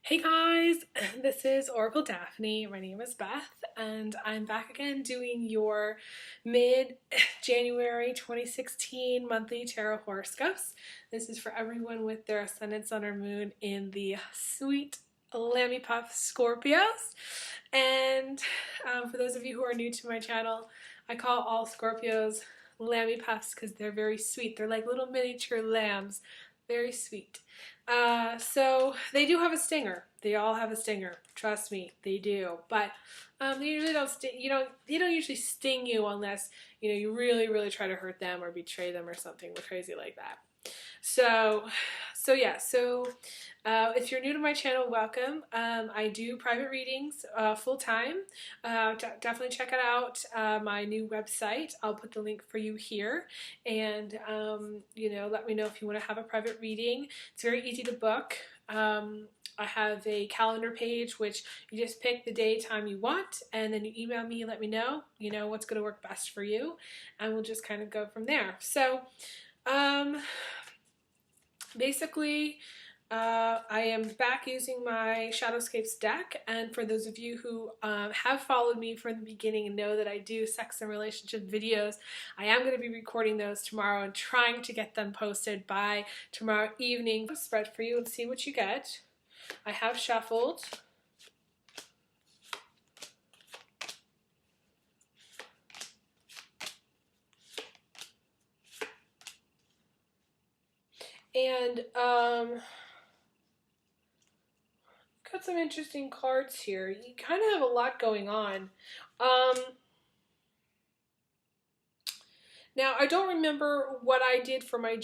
Hey guys, this is Oracle Daphne. My name is Beth, and I'm back again doing your mid-January 2016 monthly tarot horoscopes. This is for everyone with their ascendant, sun, or moon in the sweet Lammy Puff Scorpios. And for those of you who are new to my channel, I call all Scorpios Lammy Puffs because they're very sweet. They're like little miniature lambs. Very sweet. So they do have a stinger. They all have a stinger. Trust me, they do. But they usually don't they don't usually sting you unless you really really try to hurt them or betray them or something crazy like that. So yeah. If you're new to my channel, welcome. I do private readings full time. Definitely check it out. My new website. I'll put the link for you here, and let me know if you want to have a private reading. It's very easy to book. I have a calendar page which you just pick the day, time you want, and then you email me, let me know, what's going to work best for you, and we'll just kind of go from there. So, basically, I am back using my Shadowscapes deck, and for those of you who have followed me from the beginning and know that I do sex and relationship videos, I am going to be recording those tomorrow and trying to get them posted by tomorrow evening. Spread for you and see what you get. I have shuffled. And got some interesting cards here. You kind of have a lot going on. Now, I don't remember what I did for my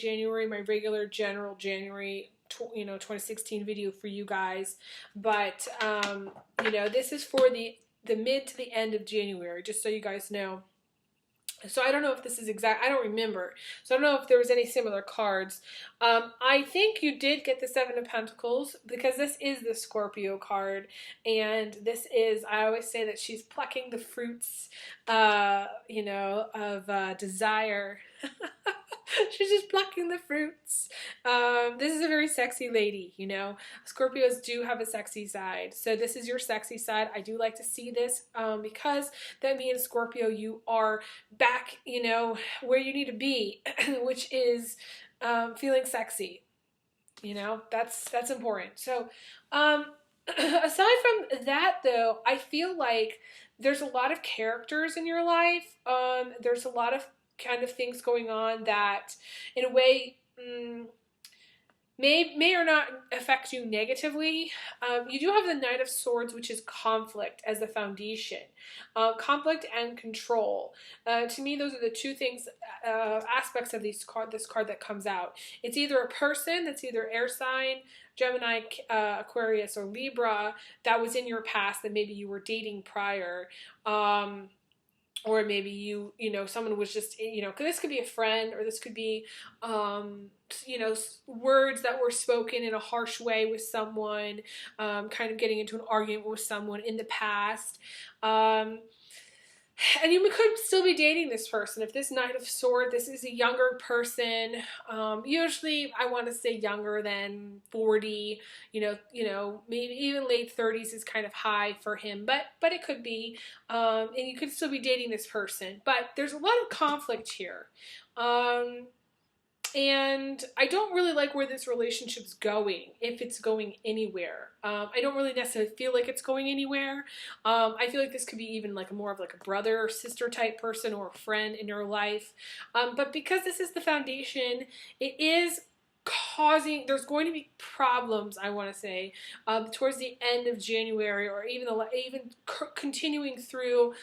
regular general January 2016 video for you guys, but this is for the mid to the end of January, just so you guys know. So I don't know if this is exact. I don't remember. So I don't know if there was any similar cards. I think you did get the Seven of Pentacles because this is the Scorpio card, and this is. I always say that she's plucking the fruits, of desire. She's just plucking the fruits. This is a very sexy lady, Scorpios do have a sexy side. So this is your sexy side. I do like to see this because that means, Scorpio, you are back, where you need to be, which is feeling sexy. That's important. So aside from that, though, I feel like there's a lot of characters in your life. There's a lot of kind of things going on that in a way may or not affect you negatively. You do have the Knight of Swords, which is conflict as the foundation. Conflict and control. To me, those are the two things, aspects of this card that comes out. It's either a person that's either air sign, Gemini, Aquarius, or Libra that was in your past that maybe you were dating prior. Or maybe someone was just, because this could be a friend, or this could be, words that were spoken in a harsh way with someone, kind of getting into an argument with someone in the past. And you could still be dating this person. If this Knight of Swords, this is a younger person. Usually, I want to say younger than 40. Maybe even late 30s is kind of high for him. But it could be, and you could still be dating this person. But there's a lot of conflict here. And I don't really like where this relationship's going, if it's going anywhere. I don't really necessarily feel like it's going anywhere. I feel like this could be even like more of like a brother or sister type person or a friend in your life. But because this is the foundation, it is there's going to be problems, I want to say, towards the end of January, or even continuing through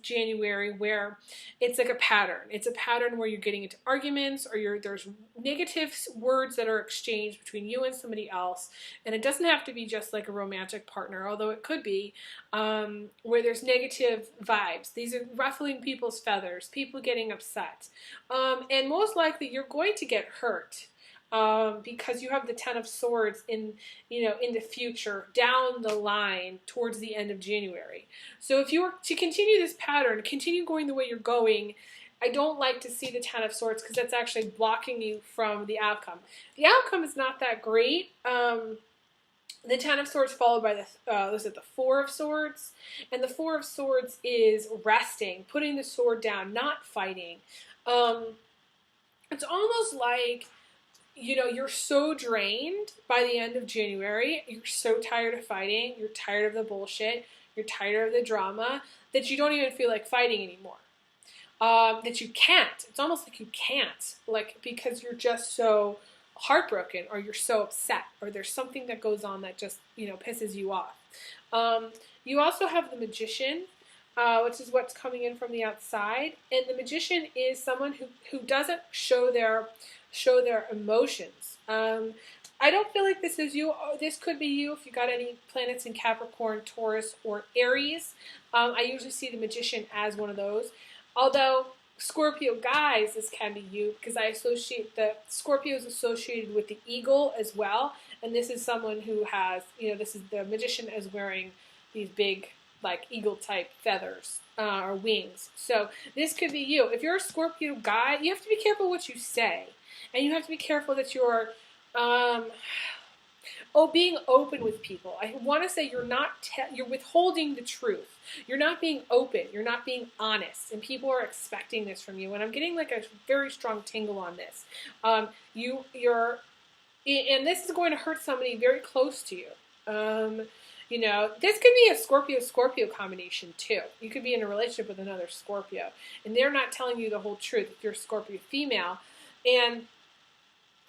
January, where it's like a pattern. It's a pattern where you're getting into arguments, or there's negative words that are exchanged between you and somebody else, and it doesn't have to be just like a romantic partner, although it could be, where there's negative vibes. These are ruffling people's feathers, people getting upset, and most likely you're going to get hurt. Because you have the Ten of Swords in the future, down the line, towards the end of January. So if you were to continue this pattern, continue going the way you're going, I don't like to see the Ten of Swords because that's actually blocking you from the outcome. The outcome is not that great. the Ten of Swords followed by the Four of Swords, and the Four of Swords is resting, putting the sword down, not fighting. It's almost like, you're so drained by the end of January, you're so tired of fighting, you're tired of the bullshit, you're tired of the drama, that you don't even feel like fighting anymore. That you can't. It's almost like you can't, like, because you're just so heartbroken, or you're so upset, or there's something that goes on that just, pisses you off. You also have the Magician, which is what's coming in from the outside. And the Magician is someone who doesn't show their emotions. I don't feel like this is you. This could be you if you got any planets in Capricorn, Taurus, or Aries. I usually see the Magician as one of those. Although Scorpio guys, this can be you, because I associate the Scorpio is associated with the eagle as well. And this is someone who has, this is the Magician is wearing these big, like, eagle type feathers or wings. So this could be you. If you're a Scorpio guy, you have to be careful what you say. And you have to be careful that you're being open with people. I want to say you're withholding the truth. You're not being open. You're not being honest. And people are expecting this from you. And I'm getting like a very strong tingle on this. And this is going to hurt somebody very close to you. This could be a Scorpio combination too. You could be in a relationship with another Scorpio, and they're not telling you the whole truth if you're a Scorpio female. And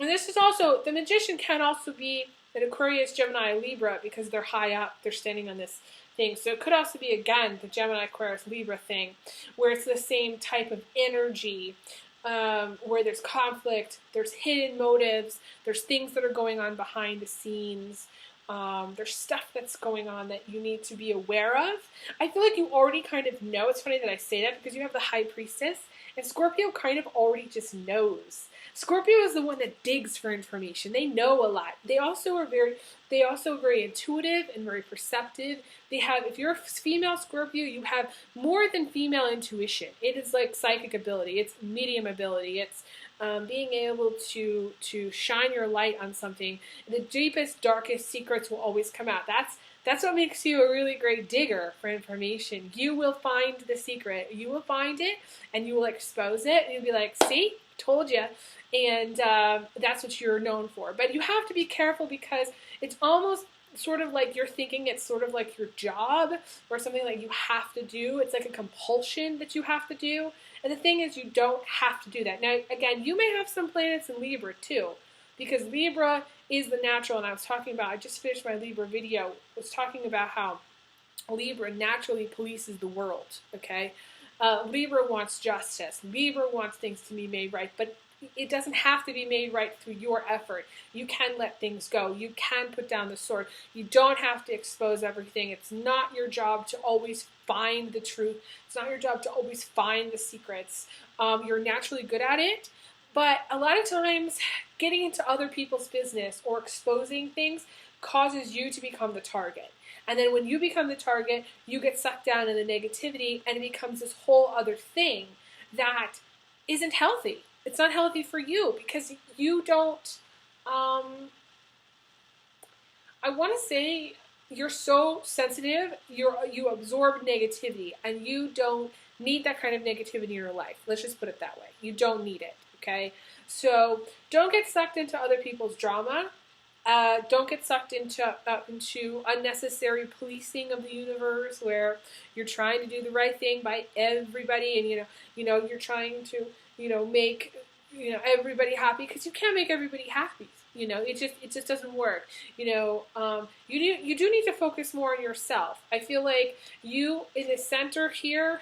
this is also, the Magician can also be an Aquarius, Gemini, Libra, because they're high up, they're standing on this thing. So it could also be, again, the Gemini, Aquarius, Libra thing, where it's the same type of energy, where there's conflict, there's hidden motives, there's things that are going on behind the scenes. There's stuff that's going on that you need to be aware of. I feel like you already kind of know. It's funny that I say that because you have the High Priestess, and Scorpio kind of already just knows. Scorpio is the one that digs for information. They know a lot. They also are very intuitive and very perceptive. If you're a female Scorpio, you have more than female intuition. It is like psychic ability. It's medium ability. It's being able to shine your light on something. The deepest, darkest secrets will always come out. That's what makes you a really great digger for information. You will find the secret. You will find it, and you will expose it, and you'll be like, see? Told you. And that's what you're known for. But you have to be careful because it's almost sort of like you're thinking it's sort of like your job or something like you have to do. It's like a compulsion that you have to do. And the thing is, you don't have to do that. Now, again, you may have some planets in Libra too, because Libra is the natural. And I just finished my Libra video, was talking about how Libra naturally polices the world, okay? Libra wants justice. Libra wants things to be made right, but it doesn't have to be made right through your effort. You can let things go. You can put down the sword. You don't have to expose everything. It's not your job to always find the truth. It's not your job to always find the secrets. You're naturally good at it, but a lot of times getting into other people's business or exposing things causes you to become the target. And then when you become the target, you get sucked down in the negativity, and it becomes this whole other thing that isn't healthy. It's not healthy for you because you don't, I want to say you're so sensitive, you absorb negativity, and you don't need that kind of negativity in your life. Let's just put it that way. You don't need it, okay? So don't get sucked into other people's drama. Don't get sucked into unnecessary policing of the universe where you're trying to do the right thing by everybody, and you're trying to make everybody happy, because you can't make everybody happy. It just doesn't work. You do need to focus more on yourself. I feel like you in the center here.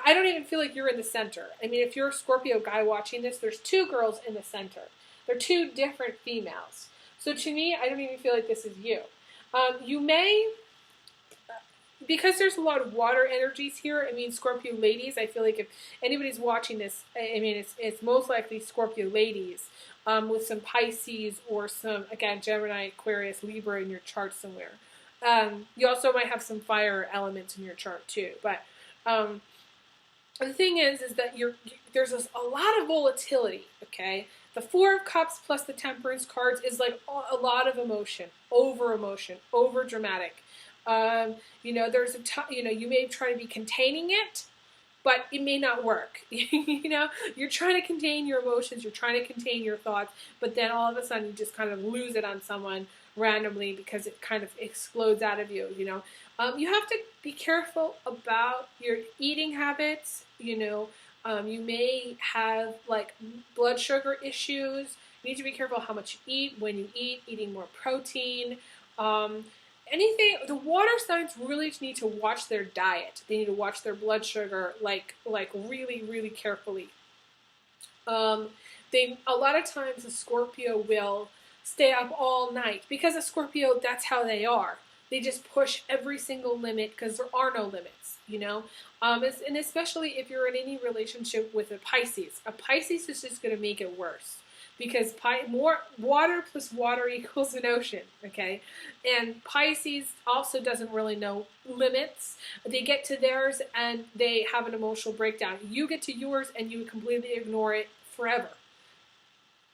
I don't even feel like you're in the center. I mean, if you're a Scorpio guy watching this, there's two girls in the center. They're two different females. So to me, I don't even feel like this is you. You may, because there's a lot of water energies here, I mean, Scorpio ladies, I feel like if anybody's watching this, I mean, it's most likely Scorpio ladies with some Pisces or some, again, Gemini, Aquarius, Libra in your chart somewhere. You also might have some fire elements in your chart too. But the thing is that there's a lot of volatility, okay? The Four of Cups plus the Temperance cards is like a lot of emotion, over dramatic. There's you may try to be containing it, but it may not work. You're trying to contain your emotions, you're trying to contain your thoughts, but then all of a sudden you just kind of lose it on someone randomly because it kind of explodes out of you. You have to be careful about your eating habits. You may have like blood sugar issues. You need to be careful how much you eat, when you eat, eating more protein. The water signs really need to watch their diet. They need to watch their blood sugar like really, really carefully. A lot of times a Scorpio will stay up all night because a Scorpio, that's how they are. They just push every single limit because there are no limits, and especially if you're in any relationship with a Pisces. A Pisces is just going to make it worse because more water plus water equals an ocean, okay? And Pisces also doesn't really know limits. They get to theirs and they have an emotional breakdown. You get to yours and you completely ignore it forever.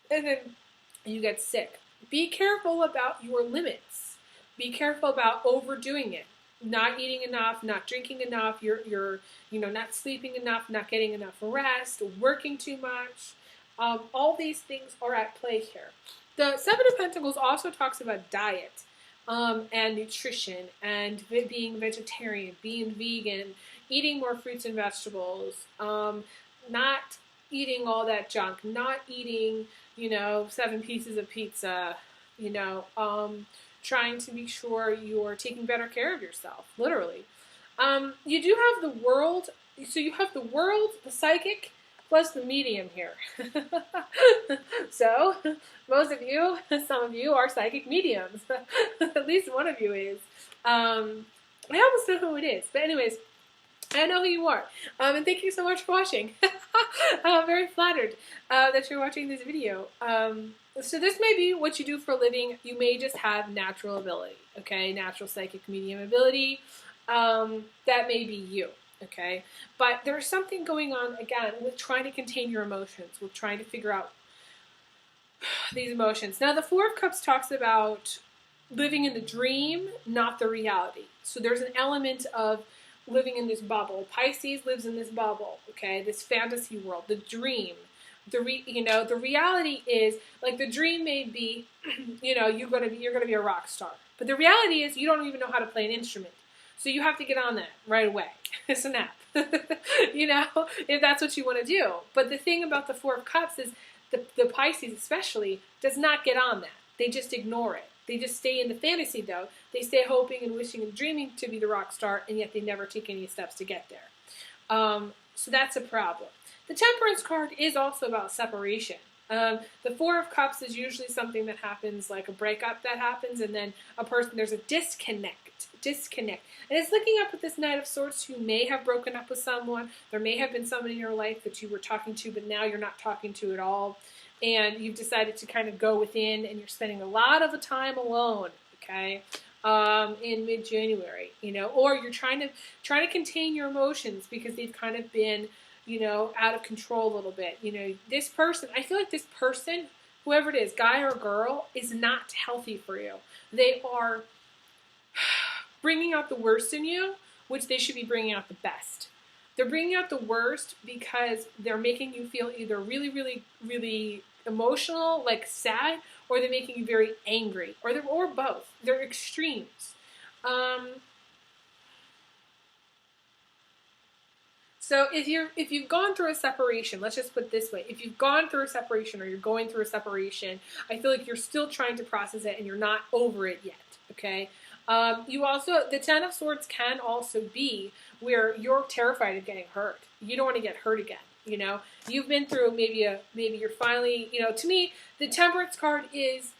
And then you get sick. Be careful about your limits. Be careful about overdoing it. Not eating enough, not drinking enough, you're not sleeping enough, not getting enough rest, working too much. All these things are at play here. The Seven of Pentacles also talks about diet and nutrition and being vegetarian, being vegan, eating more fruits and vegetables, not eating all that junk, not eating, 7 pieces of pizza, trying to make sure you're taking better care of yourself, literally. You do have the world, so you have the world, the psychic, plus the medium here. So, most of you, some of you are psychic mediums. At least one of you is. I almost know who it is, but anyways, I know who you are. And thank you so much for watching. I'm very flattered that you're watching this video. So this may be what you do for a living. You may just have natural ability, okay? Natural psychic medium ability. That may be you, okay? But there's something going on, again, with trying to contain your emotions, with trying to figure out these emotions. Now, the Four of Cups talks about living in the dream, not the reality. So there's an element of living in this bubble. Pisces lives in this bubble, okay? This fantasy world, the dream. The reality is, like, the dream may be, you're gonna be a rock star, but the reality is you don't even know how to play an instrument, so you have to get on that right away. It's a nap, if that's what you want to do. But the thing about the Four of Cups is the Pisces especially does not get on that. They just ignore it. They just stay in the fantasy, though. They stay hoping and wishing and dreaming to be the rock star, and yet they never take any steps to get there. So that's a problem. The Temperance card is also about separation. The Four of Cups is usually something that happens, like a breakup that happens, and then there's a disconnect. And it's looking up at this Knight of Swords who may have broken up with someone. There may have been someone in your life that you were talking to, but now you're not talking to at all. And you've decided to kind of go within, and you're spending a lot of the time alone, okay, in mid-January, or you're trying to contain your emotions because they've kind of been, out of control a little bit. This person, I feel like this person, whoever it is, guy or girl, is not healthy for you. They are bringing out the worst in you, which they should be bringing out the best. They're bringing out the worst because they're making you feel either really, really, really emotional, like sad, or they're making you very angry, or both. They're extremes. So if you've gone through a separation, let's just put it this way. If you've gone through a separation or you're going through a separation, I feel like you're still trying to process it and you're not over it yet, okay? The Ten of Swords can also be where you're terrified of getting hurt. You don't want to get hurt again, You've been through maybe you're finally, to me, the Temperance card is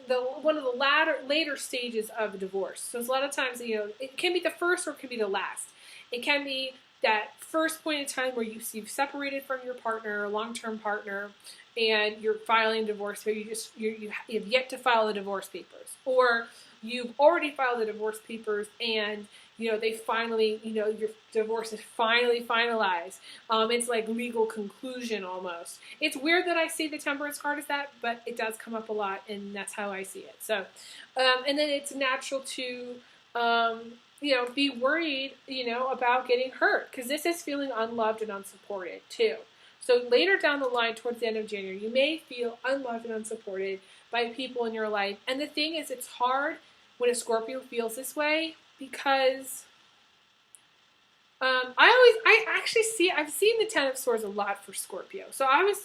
one of the later stages of a divorce. So it's a lot of times, it can be the first or it can be the last. It can be that first point in time where you've separated from your partner, long-term partner, and you're filing divorce, or you have yet to file the divorce papers, or you've already filed the divorce papers and they finally, your divorce is finally finalized. It's like legal conclusion almost. It's weird that I see the Temperance card as that, but it does come up a lot, and that's how I see it. So, and then it's natural to, be worried, about getting hurt, because this is feeling unloved and unsupported too. So later down the line, towards the end of January, you may feel unloved and unsupported by people in your life. And the thing is, it's hard when a Scorpio feels this way, because I've seen the Ten of Swords a lot for Scorpio. So I always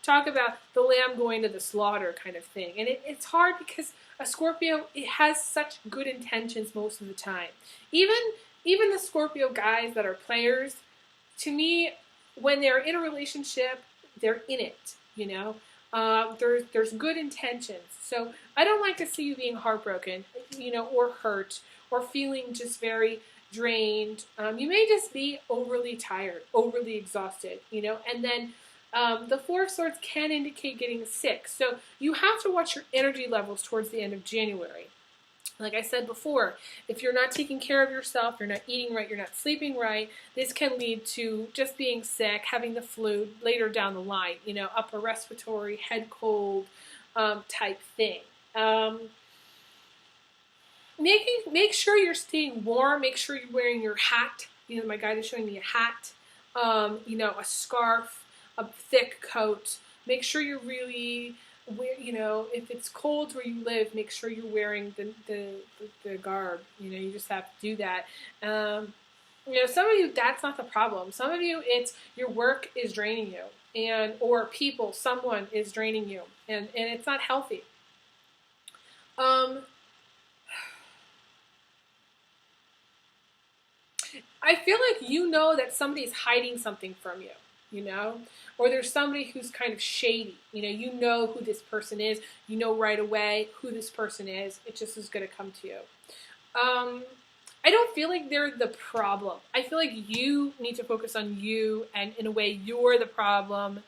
talk about the lamb going to the slaughter kind of thing. And it's hard because a Scorpio, it has such good intentions most of the time. Even the Scorpio guys that are players, to me, when they're in a relationship, they're in it, there's good intentions. So I don't like to see you being heartbroken, or hurt, or feeling just very drained. You may just be overly tired, overly exhausted, and then the Four of Swords can indicate getting sick. So you have to watch your energy levels towards the end of January. Like I said before, if you're not taking care of yourself, you're not eating right, you're not sleeping right, this can lead to just being sick, having the flu later down the line, upper respiratory, head cold type thing. Make sure you're staying warm. Make sure you're wearing your hat. My guide is showing me a hat, a scarf, a thick coat. Make sure you're really, if it's cold where you live, make sure you're wearing the garb. You just have to do that. Some of you, that's not the problem. Some of you, it's your work is draining you, or someone is draining you, and it's not healthy. I feel like that somebody's hiding something from you, or there's somebody who's kind of shady. You know who this person is. You know right away who this person is. It just is going to come to you. I don't feel like they're the problem. I feel like you need to focus on you, and in a way, you're the problem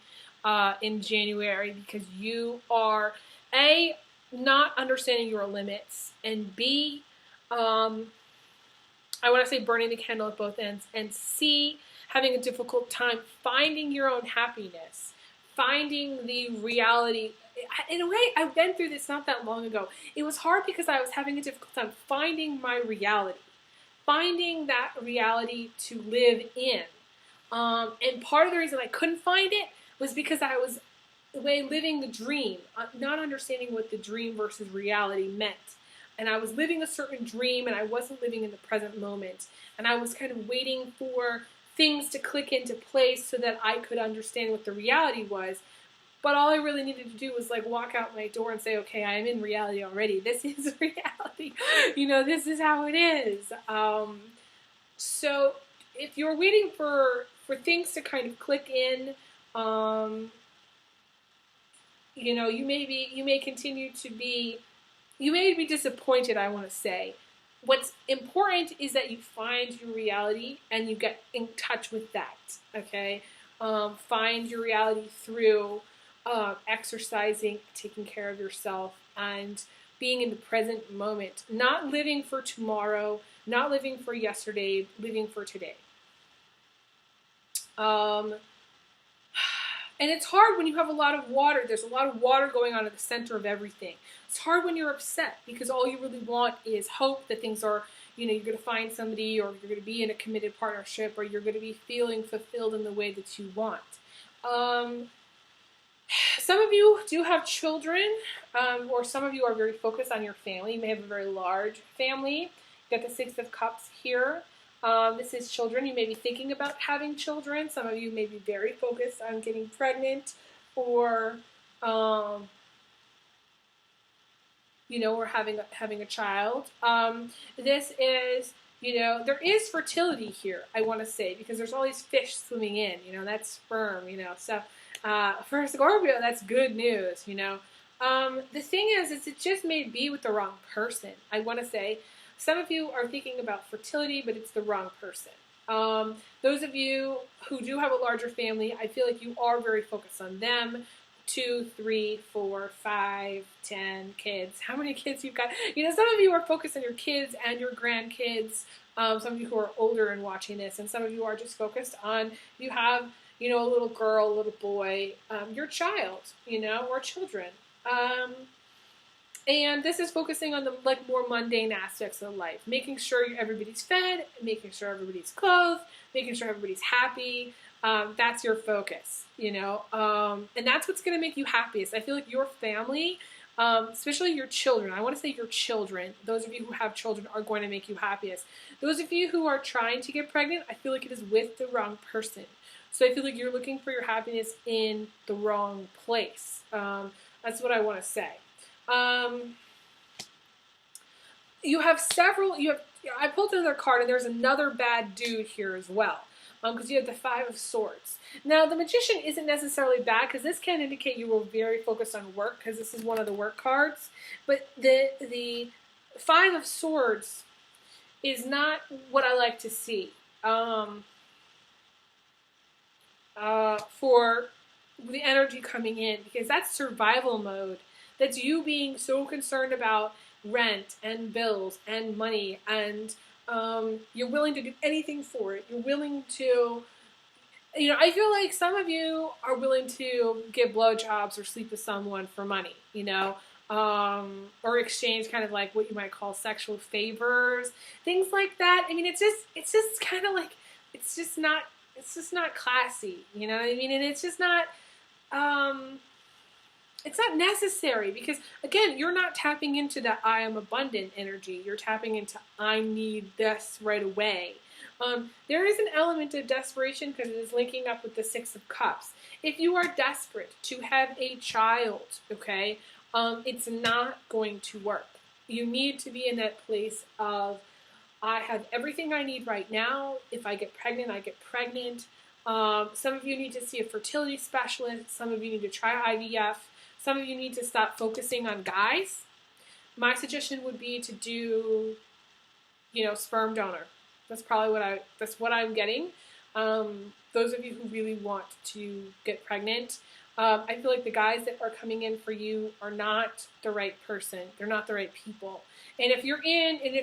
in January, because you are, A, not understanding your limits, and B, I want to say burning the candle at both ends, and C, having a difficult time finding your own happiness, finding the reality. In a way, I went through this not that long ago. It was hard because I was having a difficult time finding my reality, finding that reality to live in. And part of the reason I couldn't find it was because I was living the dream, not understanding what the dream versus reality meant. And I was living a certain dream, and I wasn't living in the present moment. And I was kind of waiting for things to click into place so that I could understand what the reality was. But all I really needed to do was walk out my door and say, okay, I am in reality already. This is reality. This is how it is. So if you're waiting for things to kind of click in, you may be disappointed, I want to say. What's important is that you find your reality and you get in touch with that, okay? Find your reality through exercising, taking care of yourself, and being in the present moment. Not living for tomorrow, not living for yesterday, living for today. And it's hard when you have a lot of water. There's a lot of water going on at the center of everything. It's hard when you're upset because all you really want is hope that things are, you're going to find somebody, or you're going to be in a committed partnership, or you're going to be feeling fulfilled in the way that you want. Some of you do have children, or some of you are very focused on your family. You may have a very large family. You got the Six of Cups here. This is children. You may be thinking about having children. Some of you may be very focused on getting pregnant, or or having a child. This is, there is fertility here, I want to say, because there's all these fish swimming in, that's sperm, so for a Scorpio, that's good news, The thing is it just may be with the wrong person, I want to say. Some of you are thinking about fertility, but it's the wrong person. Those of you who do have a larger family, I feel like you are very focused on them. 2, 3, 4, 5, 10 kids. How many kids you've got? Some of you are focused on your kids and your grandkids. Some of you who are older and watching this, and some of you are just focused on, you have, a little girl, a little boy, your child, or children. And this is focusing on the more mundane aspects of life, making sure everybody's fed, making sure everybody's clothed, making sure everybody's happy. That's your focus, and that's what's going to make you happiest. I feel like your family, especially your children, I want to say your children, those of you who have children, are going to make you happiest. Those of you who are trying to get pregnant, I feel like it is with the wrong person. So I feel like you're looking for your happiness in the wrong place. That's what I want to say. You have I pulled another card, and there's another bad dude here as well, because you have the 5 of Swords. Now, the Magician isn't necessarily bad, because this can indicate you were very focused on work, because this is one of the work cards, but the 5 of Swords is not what I like to see for the energy coming in, because that's survival mode. That's you being so concerned about rent and bills and money, and you're willing to do anything for it. You're willing to, I feel like some of you are willing to give blowjobs or sleep with someone for money, or exchange kind of like what you might call sexual favors, things like that. I mean, it's just kind of like, it's just not classy, you know what I mean? And it's just not, it's not necessary, because, again, you're not tapping into that I am abundant energy. You're tapping into I need this right away. There is an element of desperation, because it is linking up with the 6 of Cups. If you are desperate to have a child, okay, it's not going to work. You need to be in that place of, I have everything I need right now. If I get pregnant, I get pregnant. Some of you need to see a fertility specialist. Some of you need to try IVF. Some of you need to stop focusing on guys. My suggestion would be to do, sperm donor. That's probably what I'm getting. Those of you who really want to get pregnant, I feel like the guys that are coming in for you are not the right person. They're not the right people. And if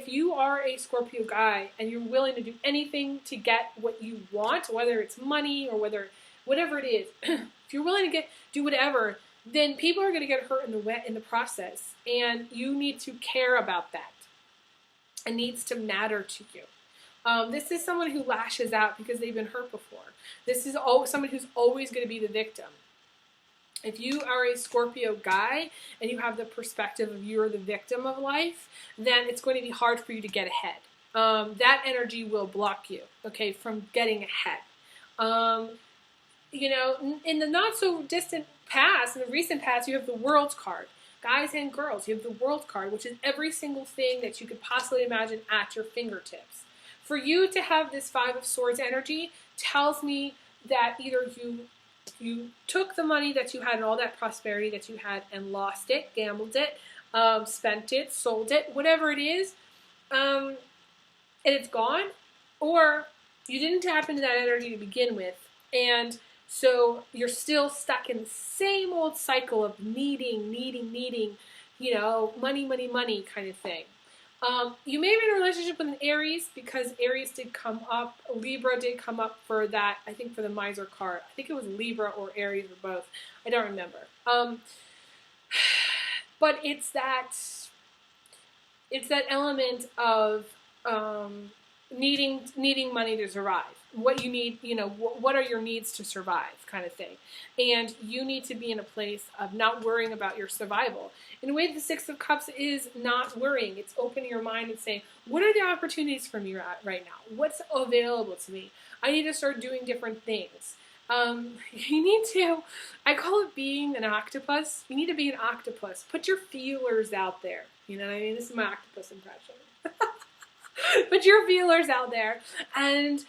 you are a Scorpio guy and you're willing to do anything to get what you want, whether it's money or whatever it is, if you're willing to do whatever, then people are going to get hurt in the process, and you need to care about that. It needs to matter to you. This is someone who lashes out because they've been hurt before. This is someone who's always going to be the victim. If you are a Scorpio guy and you have the perspective of you're the victim of life, then it's going to be hard for you to get ahead. That energy will block you, okay, from getting ahead. In the not so distant past, in the recent past, you have the World card. Guys and girls, you have the World card, which is every single thing that you could possibly imagine at your fingertips. For you to have this 5 of Swords energy tells me that either you took the money that you had and all that prosperity that you had and lost it, gambled it, spent it, sold it, whatever it is, and it's gone, or you didn't tap into that energy to begin with, and so you're still stuck in the same old cycle of needing, money kind of thing. You may be in a relationship with an Aries, because Aries did come up. Libra did come up for that, I think, for the Miser card. I think it was Libra or Aries or both. I don't remember. But it's that element of needing money to survive. What you need, what are your needs to survive, kind of thing. And you need to be in a place of not worrying about your survival. In a way, the 6 of Cups is not worrying. It's opening your mind and saying, what are the opportunities for me right now? What's available to me? I need to start doing different things. You need to, I call it being an octopus. You need to be an octopus. Put your feelers out there. You know what I mean? This is my octopus impression. Put your feelers out there and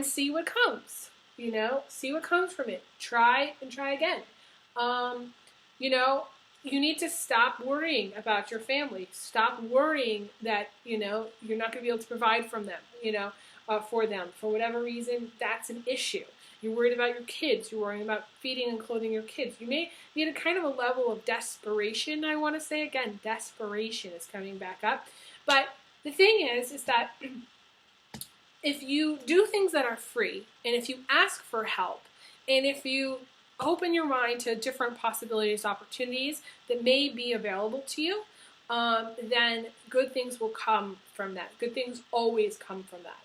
see what comes, see what comes from it. Try and try again. You need to stop worrying about your family. Stop worrying that, you're not going to be able to provide from them, for them. For whatever reason, that's an issue. You're worried about your kids. You're worrying about feeding and clothing your kids. You may be at a kind of a level of desperation, I want to say. Again, desperation is coming back up. But the thing is that if you do things that are free, and if you ask for help, and if you open your mind to different possibilities, opportunities that may be available to you, then good things will come from that. Good things always come from that.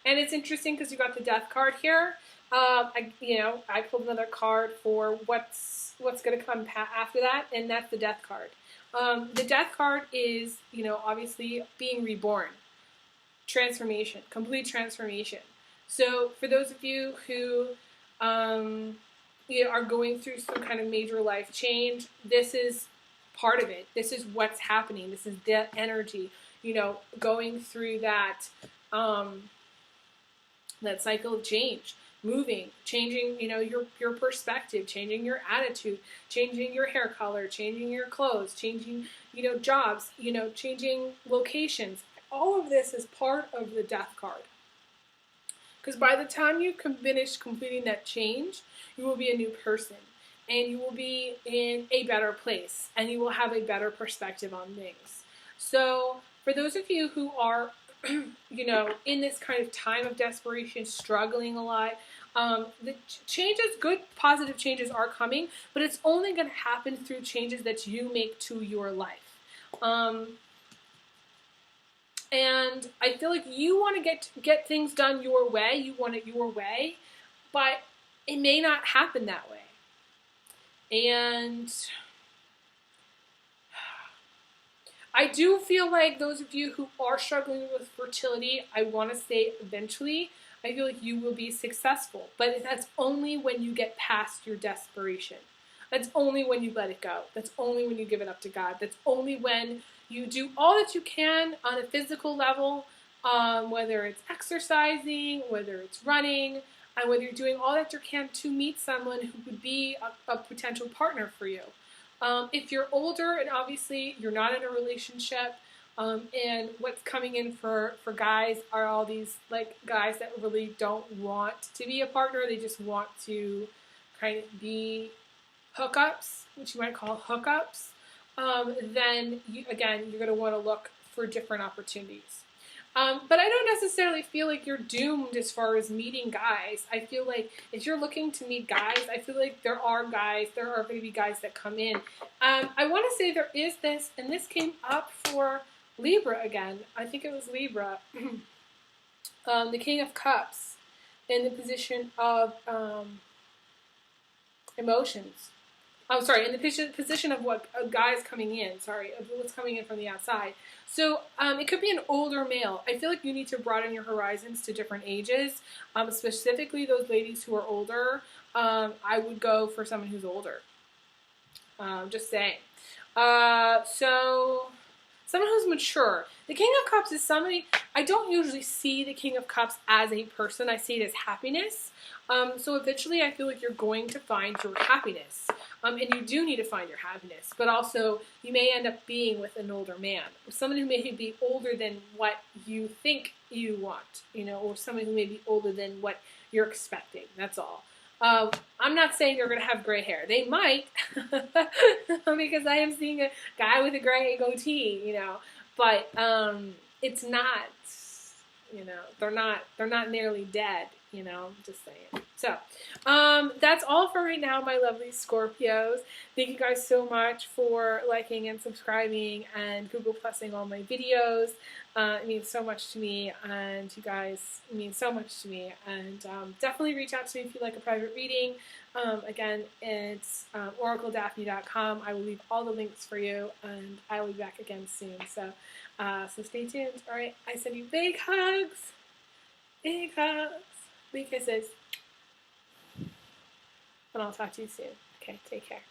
And it's interesting because you got the Death card here. I pulled another card for what's going to come after that, and that's the Death card. The Death card is, obviously being reborn, transformation, complete transformation. So for those of you who are going through some kind of major life change, this is part of it. This is what's happening. This is the energy, going through that that cycle of change, moving, changing, your perspective, changing your attitude, changing your hair color, changing your clothes, changing, jobs, changing locations. All of this is part of the Death card. Because by the time you finish completing that change, you will be a new person, and you will be in a better place, and you will have a better perspective on things. So for those of you who are in this kind of time of desperation, struggling a lot, the changes, good, positive changes are coming, but it's only going to happen through changes that you make to your life. And I feel like you want to get things done your way. You want it your way, but it may not happen that way. And I do feel like those of you who are struggling with fertility, I want to say eventually, I feel like you will be successful. But that's only when you get past your desperation. That's only when you let it go. That's only when you give it up to God. That's only when you do all that you can on a physical level, whether it's exercising, whether it's running, and whether you're doing all that you can to meet someone who would be a potential partner for you. If you're older and obviously you're not in a relationship, and what's coming in for guys are all these guys that really don't want to be a partner. They just want to kind of be hookups, which you might call hookups. Then you're going to want to look for different opportunities. But I don't necessarily feel like you're doomed as far as meeting guys. I feel like if you're looking to meet guys, I feel like there are going to be guys that come in. I want to say there is this, and this came up for Libra again. I think it was Libra. The King of Cups in the position of emotions. I'm sorry, in the position of what a guy's coming in. Sorry, of what's coming in from the outside. So it could be an older male. I feel like you need to broaden your horizons to different ages. Specifically, those ladies who are older. I would go for someone who's older. Just saying. So someone who's mature. The King of Cups is somebody. I don't usually see the King of Cups as a person. I see it as happiness. So eventually I feel like you're going to find your happiness. And you do need to find your happiness. But also, you may end up being with an older man. Someone who may be older than what you think you want. Or someone who may be older than what you're expecting. That's all. I'm not saying they're going to have gray hair. They might. Because I am seeing a guy with a gray goatee, But it's not, they're not nearly dead. Just saying. So, that's all for right now, my lovely Scorpios. Thank you guys so much for liking and subscribing and Google Plusing all my videos. It means so much to me, and you guys mean so much to me. And definitely reach out to me if you'd like a private reading. Again, it's oracledaphne.com. I will leave all the links for you, and I will be back again soon. So stay tuned. All right, I send you big hugs. Big hugs. Big kisses. And I'll talk to you soon. Okay, take care.